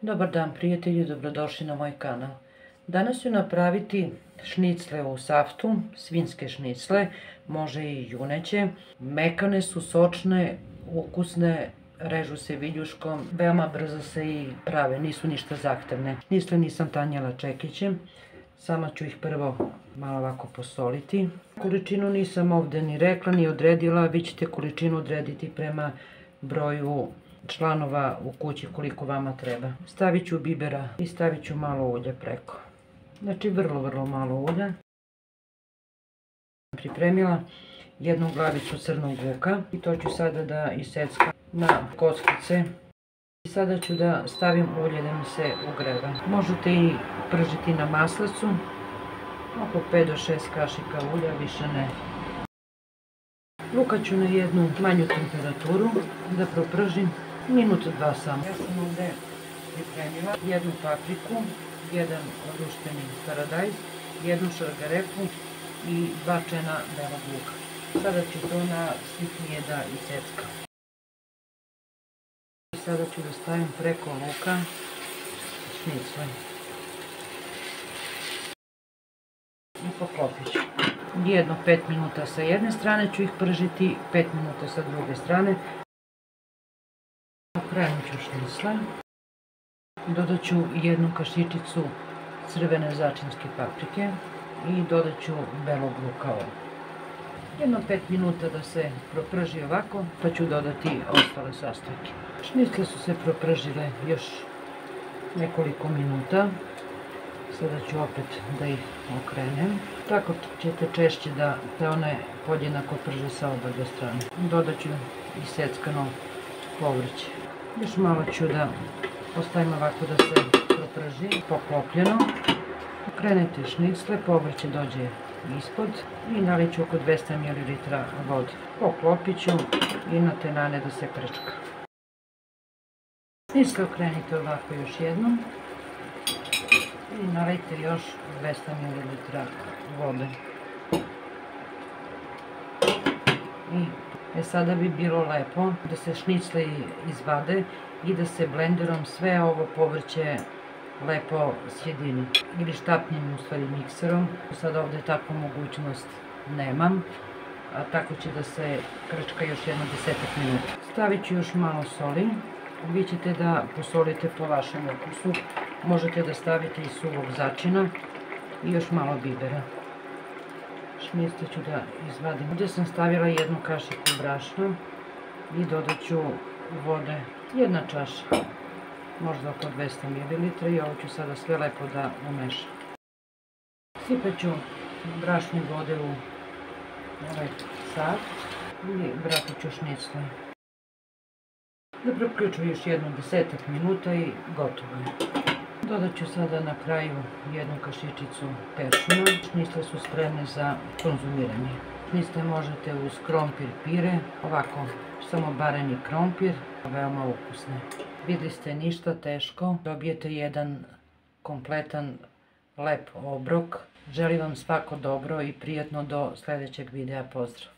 Dobar dan prijatelji, dobrodošli na moj kanal. Danas ću napraviti šnicle u saftu, svinjske šnicle, može i juneće. Mekane su, sočne, ukusne, režu se viljuškom, veoma brzo se i prave, nisu ništa zahtevne. Šnicle nisam tanjala čekićem, samo ću ih prvo malo ovako posoliti. Količinu nisam ovdje ni rekla, ni odredila, vi ćete količinu odrediti prema broju članova u kući koliko vama treba. Stavit ću bibera i stavit ću malo ulja preko. Znači vrlo malo ulja. Pripremila jednu glavicu crnog luka i to ću sada da iseckam na kockice. I sada ću da stavim ulje da mi se ugreva. Možete i pržiti na maslacu, oko 5 do 6 kašika ulja, više ne. Luka ću na jednu manju temperaturu da propržim minut, dva samo. Ja sam ovdje pripremila jednu papriku, jedan odušteni paradajz, jednu šargarepu i 2 čena belog luka. Sada ću to na sitnije da iseckam. Sada ću da stavim preko luka šnicle i poklopit ću. Jedno 5 minuta sa jedne strane ću ih pržiti, 5 minuta sa druge strane. Okrenut ću šnicle. Dodat ću jednu kašičicu crvene začinske paprike i dodat ću belog luka ovdje. Jedno 5 minuta da se proprži ovako, pa ću dodati ostale sastojke. Šnicle su se propržile još nekoliko minuta. Sada ću opet da ih okrenem. Tako ćete češće da se one podjednako prže sa oba strane. Dodat ću iseckano povrće. Još malo ću da ostavim ovako da se proprži, poklopljeno. Okrenete šnicle, povrće dođe ispod i nalit ću oko 200 ml vode. Poklopit ću i na tenane da se krčka. Šnicle okrenite ovako još jednom i nalijte još 200 ml vode. Sada bi bilo lepo da se šnicle izvade i da se blenderom sve ovo povrće lepo sjedini. Ili štapnim, u stvari mikserom. Sad ovdje takvu mogućnost nemam, a tako će da se krčka još jedno 10 minuta. Stavit ću još malo soli. Vi ćete da posolite po vašem ukusu. Možete da stavite i suvog začina i još malo bibera. Šnicle ću da izvadim. Ovdje sam stavila jednu kašiku brašna i dodat ću vode, jedna čaša, možda oko 200 ml i ovo ću sada sve lepo da umešam. Sipat ću brašnu vode u ovaj sat i vratit ću šnicle. Da proključu još jedno 10 minuta i gotovo je. Dodat ću sada na kraju jednu kašičicu peršuna. Šnicle su spremne za konzumiranje. Šnicle možete uz krompir, pire, ovako samo bareni krompir, veoma ukusne. Vidjeli ste, ništa teško, dobijete jedan kompletan lep obrok. Želim vam svako dobro i prijatno do sljedećeg videa, pozdrav!